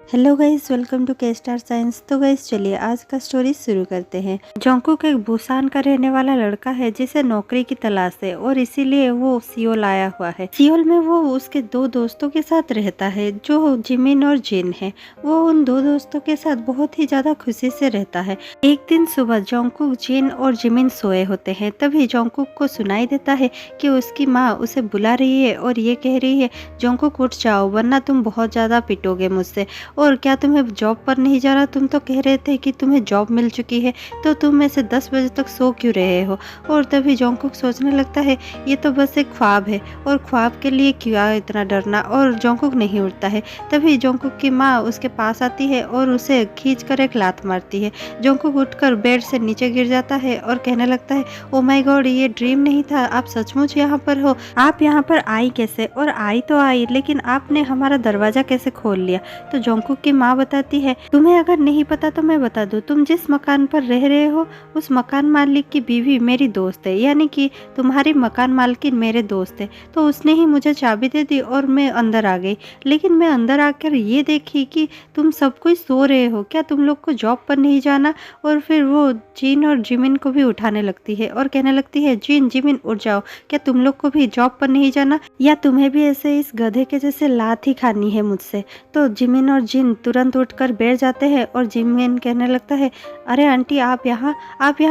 Hello guys, welcome to के star signs. तो guys चलिए आज का स्टोरी शुरू करते हैं। जोंगकुक एक बुसान का रहने वाला लड़का है जिसे नौकरी की तलाश है और इसीलिए वो सियोल आया हुआ है। सियोल में वो उसके दो दोस्तों के साथ रहता है जो जिमिन और जिन है। वो उन दो दोस्तों के साथ बहुत ही ज्यादा खुशी से रहता है। एक दिन सुबह जोंगकुक, जिन और जिमिन सोए होते हैं, तभी जोंगकुक को सुनाई देता है कि उसकी माँ उसे बुला रही है और ये कह रही है, जोंगकुक उठ जाओ वरना तुम बहुत ज्यादा पिटोगे मुझसे। और क्या तुम्हें जॉब पर नहीं जाना? तुम तो कह रहे थे कि तुम्हें जॉब मिल चुकी है, तो तुम ऐसे 10 बजे तक सो क्यों रहे हो? और तभी जोंगकुक सोचने लगता है ये तो बस एक ख्वाब है और ख्वाब के लिए क्या इतना डरना। और जोंगकुक नहीं उठता है। तभी जोंगकुक की माँ उसके पास आती है और उसे खींच कर एक लात मारती है। जोंगकुक उठकर बेड से नीचे गिर जाता है और कहने लगता है, ओ माय गॉड, ये ड्रीम नहीं था, आप सचमुच यहाँ पर हो। आप यहाँ पर आई कैसे? और आई तो आई, लेकिन आपने हमारा दरवाजा कैसे खोल लिया? तो जोंगकुक की माँ बताती है, तुम्हें अगर नहीं पता तो मैं बता दूं, तुम जिस मकान पर रह रहे हो उस मकान मालिक की बीवी मेरी दोस्त है, यानी कि तुम्हारी मकान मालकिन मेरे दोस्त है। तो उसने ही मुझे चाबी दे दी और मैं अंदर आ गई। लेकिन मैं अंदर आकर ये देखी कि तुम सब कोई सो रहे हो, क्या तुम लोग को जॉब पर नहीं जाना? और फिर वो जिन और जिमिन को भी उठाने लगती है और कहने लगती है, जिन, जिमिन उठ जाओ, क्या तुम लोग को भी जॉब पर नहीं जाना, या तुम्हें भी ऐसे इस गधे के जैसे लात ही खानी है मुझसे? तो जिमिन और जिन तुरंत उठकर बैठ जाते हैं और जिमिन कहने लगता है, अरे आंटी, आप यहाँ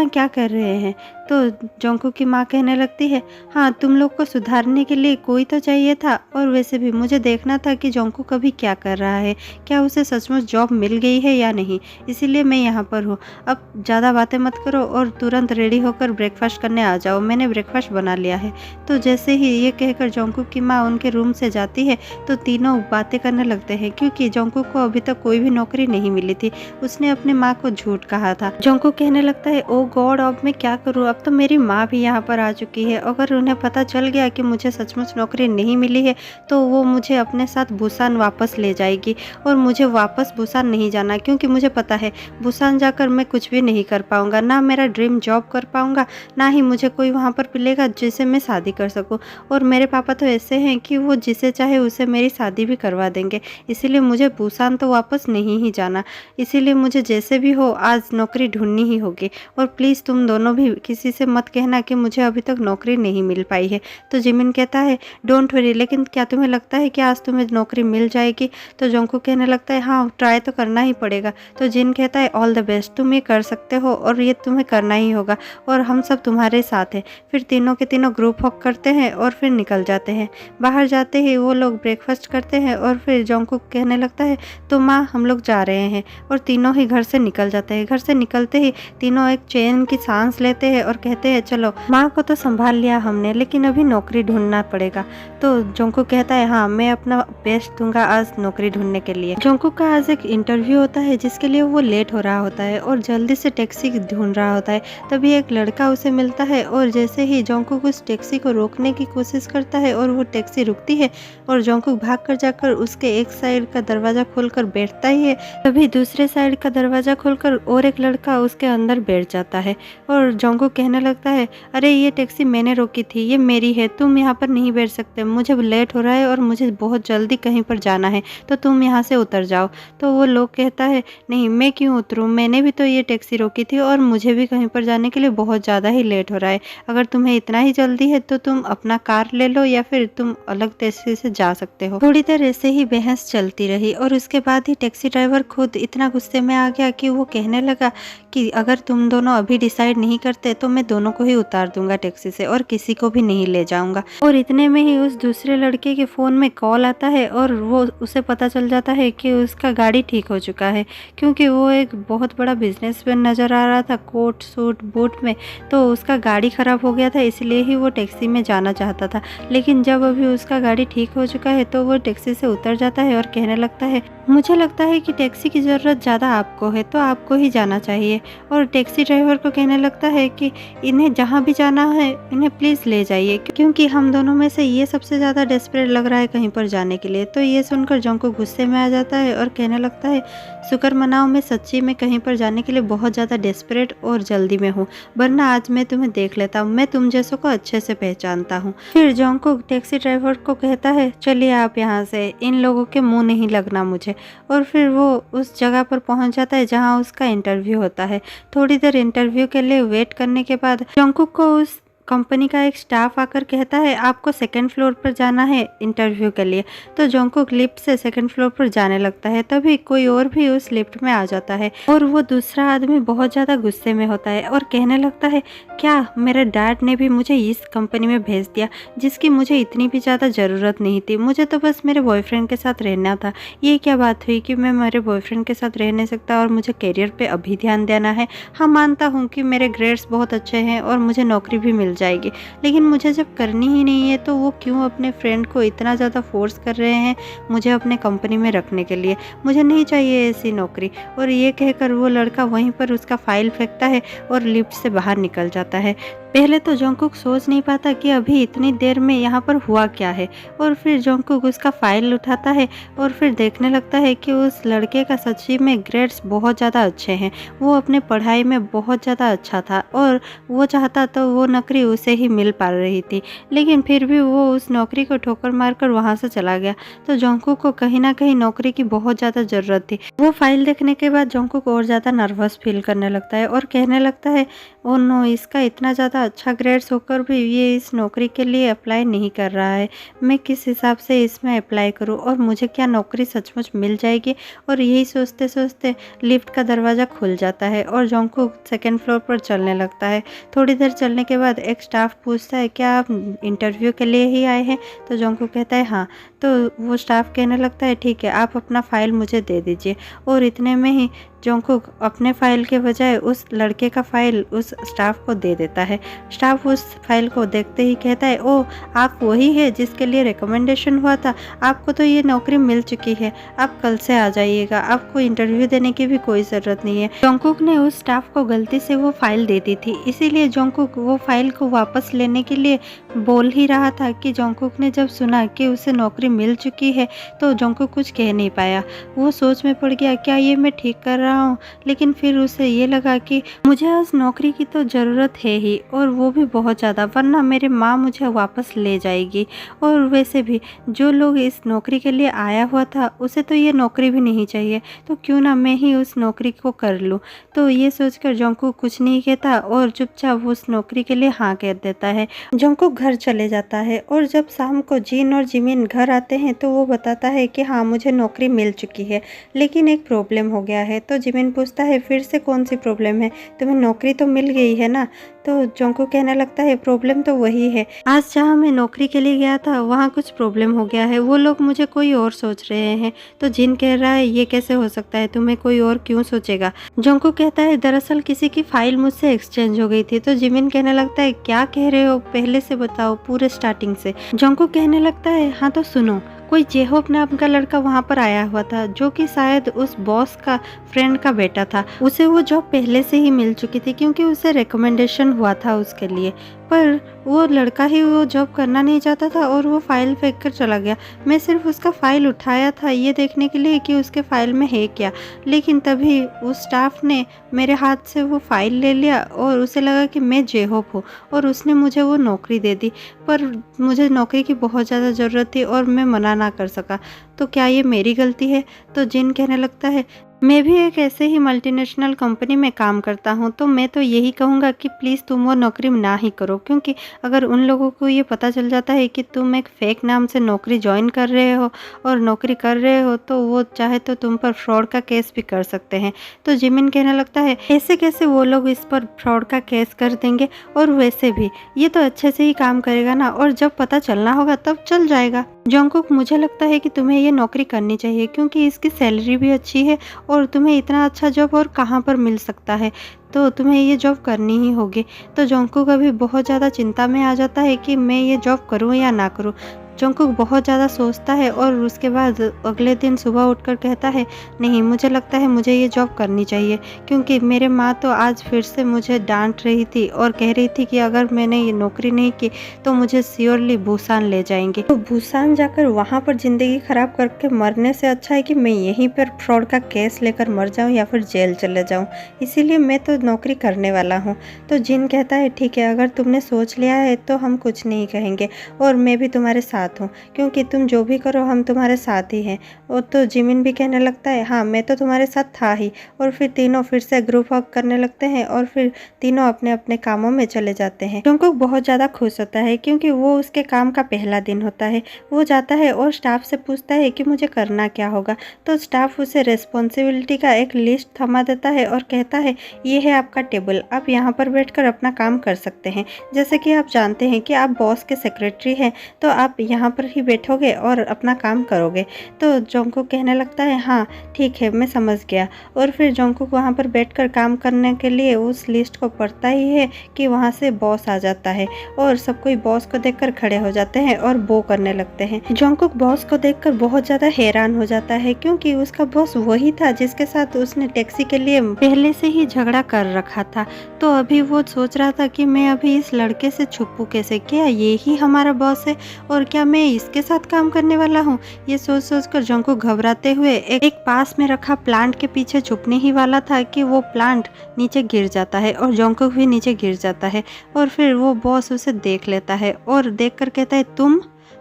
क्या कर रहे हैं? तो जोंगकुक की माँ कहने लगती है, हाँ, तुम लोग को सुधारने के लिए कोई तो चाहिए था, और वैसे भी मुझे देखना था कि जोंगकुक अभी क्या कर रहा है, क्या उसे सचमुच जॉब मिल गई है या नहीं, इसीलिए मैं यहाँ पर हूँ। अब ज़्यादा बातें मत करो और तुरंत रेडी होकर ब्रेकफास्ट करने आ जाओ, मैंने ब्रेकफास्ट बना लिया है। तो जैसे ही ये कहकर जोंगकुक की माँ उनके रूम से जाती है तो तीनों बातें करने लगते हैं, क्योंकि जोंगकुक को अभी तक कोई भी नौकरी नहीं मिली थी। उसने अपने माँ को झूठ कहा था। जोंगकुक कहने लगता है, ओ गॉड, अब मैं क्या करूँ? अब तो मेरी माँ भी यहाँ पर आ चुकी है। अगर उन्हें पता चल गया कि मुझे सचमुच नौकरी नहीं मिली है तो वो मुझे अपने साथ बुसान वापस ले जाएगी और मुझे वापस बुसान नहीं जाना, क्योंकि मुझे पता है बुसान जाकर मैं कुछ भी नहीं कर पाऊंगा, ना मेरा ड्रीम जॉब कर पाऊंगा, ना ही मुझे कोई वहाँ पर मिलेगा जिसे मैं शादी कर सकूँ। और मेरे पापा तो ऐसे हैं कि वो जिसे चाहे उसे मेरी शादी भी करवा देंगे, इसीलिए मुझे बुसान तो वापस नहीं ही जाना। इसीलिए मुझे जैसे भी हो आज नौकरी ढूंढनी ही होगी। और प्लीज़ तुम दोनों भी किसी से मत कहना कि मुझे अभी तक नौकरी नहीं मिल पाई है। तो जिमिन कहता है, डोंट वरी, लेकिन क्या तुम्हें लगता है कि आज तुम्हें नौकरी मिल जाएगी? तो जोंगकुक कहने लगता है, हाँ, ट्राई तो करना ही पड़ेगा। तो जिन कहता है, ऑल द बेस्ट, तुम ये कर सकते हो और ये तुम्हें करना ही होगा और हम सब तुम्हारे साथ हैं। फिर तीनों के तीनों ग्रुप वर्क करते हैं और फिर निकल जाते हैं। बाहर जाते ही वो लोग ब्रेकफास्ट करते हैं और फिर जोंगकुक कहने लगता है, तो माँ, हम लोग जा रहे हैं। और तीनों ही घर से निकल जाते हैं। घर से निकलते ही तीनों एक चैन की सांस लेते हैं और कहते हैं, चलो, माँ को तो संभाल लिया हमने, लेकिन अभी नौकरी ढूंढना पड़ेगा। तो जोंगकुक कहता है, हाँ, मैं अपना बेस्ट दूंगा आज नौकरी ढूंढने के लिए। जोंगकुक का आज एक इंटरव्यू होता है जिसके लिए वो लेट हो रहा होता है और जल्दी से टैक्सी ढूंढ रहा होता है। तभी एक लड़का उसे मिलता है और जैसे ही जोंगकुक उस टैक्सी को रोकने की कोशिश करता है और वो टैक्सी रुकती है और जोंगकुक भाग कर जाकर उसके एक साइड का दरवाजा खोलकर बैठता ही है, तभी दूसरे साइड का दरवाजा खोलकर और एक लड़का उसके अंदर बैठ जाता है। और जोंगकुक कहने लगता है, अरे ये टैक्सी मैंने रोकी थी, ये मेरी है, तुम यहाँ पर नहीं बैठ सकते, मुझे लेट हो रहा है और मुझे बहुत जल्दी कहीं पर जाना है, तो तुम यहाँ से उतर जाओ। तो वो लोग कहता है, नहीं, मैं क्यों उतरूँ, मैंने भी तो ये टैक्सी रोकी थी और मुझे भी कहीं पर जाने के लिए बहुत ज़्यादा ही लेट हो रहा है। अगर तुम्हें इतना ही जल्दी है तो तुम अपना कार ले लो या फिर तुम अलग टैक्सी से जा सकते हो। थोड़ी देर ऐसे ही बहस चलती रही और उसके बाद ही टैक्सी ड्राइवर खुद इतना गुस्से में आ गया कि वो कहने लगा कि अगर तुम दोनों अभी डिसाइड नहीं करते तो मैं दोनों को ही उतार दूंगा टैक्सी से और किसी को भी नहीं ले जाऊंगा। और इतने में ही उस दूसरे लड़के के फ़ोन में कॉल आता है और वो उसे पता चल जाता है कि उसका गाड़ी ठीक हो चुका है, क्योंकि वो एक बहुत बड़ा बिजनेसमैन नज़र आ रहा था कोट सूट बूट में। तो उसका गाड़ी ख़राब हो गया था, इसलिए ही वो टैक्सी में जाना चाहता था। लेकिन जब अभी उसका गाड़ी ठीक हो चुका है तो वो टैक्सी से उतर जाता है और कहने लगता है, मुझे लगता है कि टैक्सी की ज़रूरत ज़्यादा आपको है, तो आपको ही जाना चाहिए। और टैक्सी ड्राइवर को कहने लगता है कि इन्हें जहाँ भी जाना है इन्हें प्लीज़ ले जाइए, क्योंकि हम दोनों में से ये सबसे ज़्यादा डेस्परेट लग रहा है कहीं पर जाने के लिए। तो ये सुनकर जंकुक गुस्से में आ जाता है और कहने लगता है, शुक्र मनाओ मैं सच्ची में कहीं पर जाने के लिए बहुत ज़्यादा डेस्परेट और जल्दी में हूँ, वरना आज मैं तुम्हें देख लेता हूँ, मैं तुम जैसों को अच्छे से पहचानता हूँ। फिर जंकुक टैक्सी ड्राइवर को कहता है, चलिए आप यहाँ से, इन लोगों के मुँह नहीं लगना मुझे। और फिर वो उस जगह पर पहुँच जाता है जहाँ उसका इंटरव्यू होता है। थोड़ी देर इंटरव्यू के लिए वेट करने के बाद जंकुक को उस कंपनी का एक स्टाफ आकर कहता है, आपको सेकंड फ्लोर पर जाना है इंटरव्यू के लिए। तो जंकुक लिफ्ट से सेकंड फ्लोर पर जाने लगता है, तभी कोई और भी उस लिफ्ट में आ जाता है और वो दूसरा आदमी बहुत ज़्यादा गुस्से में होता है और कहने लगता है, क्या मेरे डैड ने भी मुझे इस कंपनी में भेज दिया जिसकी मुझे इतनी भी ज़्यादा ज़रूरत नहीं थी, मुझे तो बस मेरे बॉयफ्रेंड के साथ रहना था। ये क्या बात हुई कि मैं मेरे बॉयफ्रेंड के साथ रह नहीं सकता और मुझे करियर पर अभी ध्यान देना है। हाँ, मानता हूँ कि मेरे ग्रेड्स बहुत अच्छे हैं और मुझे नौकरी भी मिल जाएगी, लेकिन मुझे जब करनी ही नहीं है तो वो क्यों अपने फ्रेंड को इतना ज़्यादा फोर्स कर रहे हैं मुझे अपने कंपनी में रखने के लिए, मुझे नहीं चाहिए ऐसी नौकरी। और ये कहकर वो लड़का वहीं पर उसका फाइल फेंकता है और लिफ्ट से बाहर निकल जाता है। पहले तो जंकुक सोच नहीं पाता कि अभी इतनी देर में यहाँ पर हुआ क्या है, और फिर जंकुक उसका फाइल उठाता है और फिर देखने लगता है कि उस लड़के का सच्ची में ग्रेड्स बहुत ज़्यादा अच्छे हैं, वो अपने पढ़ाई में बहुत ज़्यादा अच्छा था और वो चाहता तो वो नौकरी उसे ही मिल पा रही थी, लेकिन फिर भी वो उस नौकरी को ठोकर मारकर वहाँ से चला गया। तो जंकुक को कहीं ना कहीं नौकरी की बहुत ज़्यादा ज़रूरत थी। वो फाइल देखने के बाद जंकुक और ज़्यादा नर्वस फील करने लगता है और कहने लगता है, ओ नो, इसका इतना ज़्यादा अच्छा ग्रेड्स होकर भी ये इस नौकरी के लिए अप्लाई नहीं कर रहा है, मैं किस हिसाब से इसमें अप्लाई करूं और मुझे क्या नौकरी सचमुच मिल जाएगी। और यही सोचते सोचते लिफ्ट का दरवाज़ा खुल जाता है और जंकुक सेकंड फ्लोर पर चलने लगता है। थोड़ी देर चलने के बाद एक स्टाफ पूछता है, क्या आप इंटरव्यू के लिए ही आए हैं? तो जंकुक कहता है हाँ। तो वो स्टाफ कहने लगता है, ठीक है, आप अपना फाइल मुझे दे दीजिए। और इतने में ही जंकुक अपने फाइल के बजाय उस लड़के का फाइल उस स्टाफ को दे देता है। स्टाफ उस फाइल को देखते ही कहता है, ओह, आप वही है जिसके लिए रिकमेंडेशन हुआ था, आपको तो ये नौकरी मिल चुकी है, आप कल से आ जाइएगा, आपको इंटरव्यू देने की भी कोई ज़रूरत नहीं है। जंकुक ने उस स्टाफ को गलती से वो फाइल दे दी थी, इसीलिए जंकुक वो फाइल को वापस लेने के लिए बोल ही रहा था कि जंकुक ने जब सुना कि उसे नौकरी मिल चुकी है तो जंकुक कुछ कह नहीं पाया। वो सोच में पड़ गया, क्या ये मैं ठीक कर रहा हूँ? लेकिन फिर उसे ये लगा कि मुझे उस नौकरी की तो ज़रूरत है ही, और वो भी बहुत ज़्यादा, वरना मेरी माँ मुझे वापस ले जाएगी। और वैसे भी जो लोग इस नौकरी के लिए आया हुआ था उसे तो ये नौकरी भी नहीं चाहिए, तो क्यों ना मैं ही उस नौकरी को कर लूँ। तो ये सोचकर जंकुक कुछ नहीं कहता और चुपचाप उस नौकरी के लिए हाँ कह देता है। जंकुक घर चले जाता है और जब शाम को जिन और जिमिन घर आते हैं तो वो बताता है कि हाँ, मुझे नौकरी मिल चुकी है, लेकिन एक प्रॉब्लम हो गया है। तो जिमिन पूछता है, फिर से कौन सी प्रॉब्लम है? तुम्हें नौकरी तो मिल गई है ना? तो जंकुक कहने लगता है, प्रॉब्लम तो वही है, आज जहाँ मैं नौकरी के लिए गया था वहाँ कुछ प्रॉब्लम हो गया है, वो लोग मुझे कोई और सोच रहे हैं। तो जिन कह रहा है, ये कैसे हो सकता है, तुम्हें कोई और क्यों सोचेगा? जंकुक कहता है, दरअसल किसी की फाइल मुझसे एक्सचेंज हो गई थी। तो जिमिन कहने लगता है, क्या कह रहे हो, पहले से बताओ, पूरे स्टार्टिंग से। जंकुक कहने लगता है, हाँ तो सुनो, कोई जेहोप नाम का लड़का वहाँ पर आया हुआ था जो कि शायद उस बॉस का फ्रेंड का बेटा था। उसे वो जॉब पहले से ही मिल चुकी थी क्योंकि उसे रिकमेंडेशन हुआ था उसके लिए, पर वो लड़का ही वो जॉब करना नहीं चाहता था और वो फाइल फेंक कर चला गया। मैं सिर्फ उसका फाइल उठाया था ये देखने के लिए कि उसके फाइल में है क्या, लेकिन तभी उस स्टाफ ने मेरे हाथ से वो फाइल ले लिया और उसे लगा कि मैं जेहोप हूँ और उसने मुझे वो नौकरी दे दी। पर मुझे नौकरी की बहुत ज़्यादा ज़रूरत थी और मैं मना ना कर सका, तो क्या ये मेरी गलती है? तो जिन कहने लगता है, मैं भी एक ऐसे ही मल्टीनेशनल कंपनी में काम करता हूँ, तो मैं तो यही कहूँगा कि प्लीज़ तुम वो नौकरी ना ही करो, क्योंकि अगर उन लोगों को ये पता चल जाता है कि तुम एक फ़ेक नाम से नौकरी ज्वाइन कर रहे हो और नौकरी कर रहे हो, तो वो चाहे तो तुम पर फ्रॉड का केस भी कर सकते हैं। तो जिमिन कहने लगता है, ऐसे कैसे वो लोग इस पर फ्रॉड का केस कर देंगे, और वैसे भी ये तो अच्छे से ही काम करेगा ना, और जब पता चलना होगा तब चल जाएगा। जंकुक, मुझे लगता है कि तुम्हें ये नौकरी करनी चाहिए क्योंकि इसकी सैलरी भी अच्छी है और तुम्हें इतना अच्छा जॉब और कहाँ पर मिल सकता है, तो तुम्हें ये जॉब करनी ही होगी। तो जंकुक अभी बहुत ज़्यादा चिंता में आ जाता है कि मैं ये जॉब करूँ या ना करूँ। जंकुक बहुत ज़्यादा सोचता है और उसके बाद अगले दिन सुबह उठकर कहता है, नहीं, मुझे लगता है मुझे ये जॉब करनी चाहिए, क्योंकि मेरे माँ तो आज फिर से मुझे डांट रही थी और कह रही थी कि अगर मैंने ये नौकरी नहीं की तो मुझे श्योरली बुसान ले जाएंगे। तो बुसान जाकर वहाँ पर ज़िंदगी ख़राब करके मरने से अच्छा है कि मैं यहीं पर फ्रॉड का केस लेकर मर जाऊँ या फिर जेल चले जाऊँ, इसीलिए मैं तो नौकरी करने वाला हूँ। तो जिन कहता है, ठीक है, अगर तुमने सोच लिया है तो हम कुछ नहीं कहेंगे और मैं भी तुम्हारे साथ हूँ, क्योंकि तुम जो भी करो हम तुम्हारे साथ ही हैं। और तो जिमिन भी कहने लगता है, हाँ, मैं तो तुम्हारे साथ था ही। और फिर तीनों फिर से ग्रुप वर्क करने लगते हैं और फिर तीनों अपने अपने कामों में चले जाते हैं। जंकुक बहुत ज़्यादा खुश होता है क्योंकि वो उसके काम का पहला दिन होता है। वो जाता है और स्टाफ से पूछता है कि मुझे करना क्या होगा। तो स्टाफ उसे रिस्पॉन्सिबिलिटी का एक लिस्ट थमा देता है और कहता है, ये है आपका टेबल, आप यहाँ पर बैठकर अपना काम कर सकते हैं। जैसे कि आप जानते हैं कि आप बॉस के सेक्रेटरी हैं, तो आप यहाँ पर ही बैठोगे और अपना काम करोगे। तो जंकुक कहने लगता है, हाँ ठीक है, मैं समझ गया। और फिर जंकुक वहाँ पर बैठकर काम करने के लिए उस लिस्ट को पढ़ता ही है कि वहाँ से बॉस आ जाता है और सब कोई बॉस को देखकर खड़े हो जाते हैं और बो करने लगते हैं। जंकुक बॉस को देखकर बहुत ज़्यादा हैरान हो जाता है क्योंकि उसका बॉस वही था जिसके साथ उसने टैक्सी के लिए पहले से ही झगड़ा कर रखा था। तो अभी वो सोच रहा था कि मैं अभी इस लड़के से छुपूं कैसे, क्या ये ही हमारा बॉस है और क्या मैं इसके साथ काम करने वाला हूँ। ये सोच कर जंकुक घबराते हुए एक पास में रखा प्लांट के पीछे छुपने ही वाला था कि वो प्लांट नीचे गिर जाता है और जंकुक भी नीचे गिर जाता है। और फिर वो बॉस उसे देख लेता है और देख कर कहता है,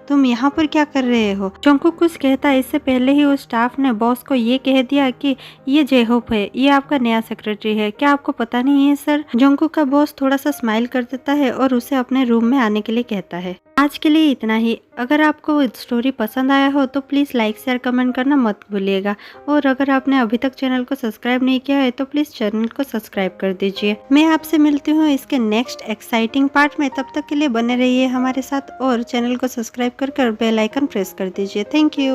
तुम यहाँ पर क्या कर रहे हो। जंकुक कुछ कहता है इससे पहले ही उस स्टाफ ने बॉस को ये कह दिया कि ये जेहोप है, ये आपका नया सेक्रेटरी है, क्या आपको पता नहीं है सर। जंकुक का बॉस थोड़ा सा स्माइल कर देता है और उसे अपने रूम में आने के लिए कहता है। आज के लिए इतना ही। अगर आपको स्टोरी पसंद आया हो तो प्लीज़ लाइक शेयर कमेंट करना मत भूलिएगा। और अगर आपने अभी तक चैनल को सब्सक्राइब नहीं किया है तो प्लीज़ चैनल को सब्सक्राइब कर दीजिए। मैं आपसे मिलती हूँ इसके नेक्स्ट एक्साइटिंग पार्ट में, तब तक के लिए बने रहिए हमारे साथ और चैनल को सब्सक्राइब कर बेल आइकन प्रेस कर दीजिए। Thank you.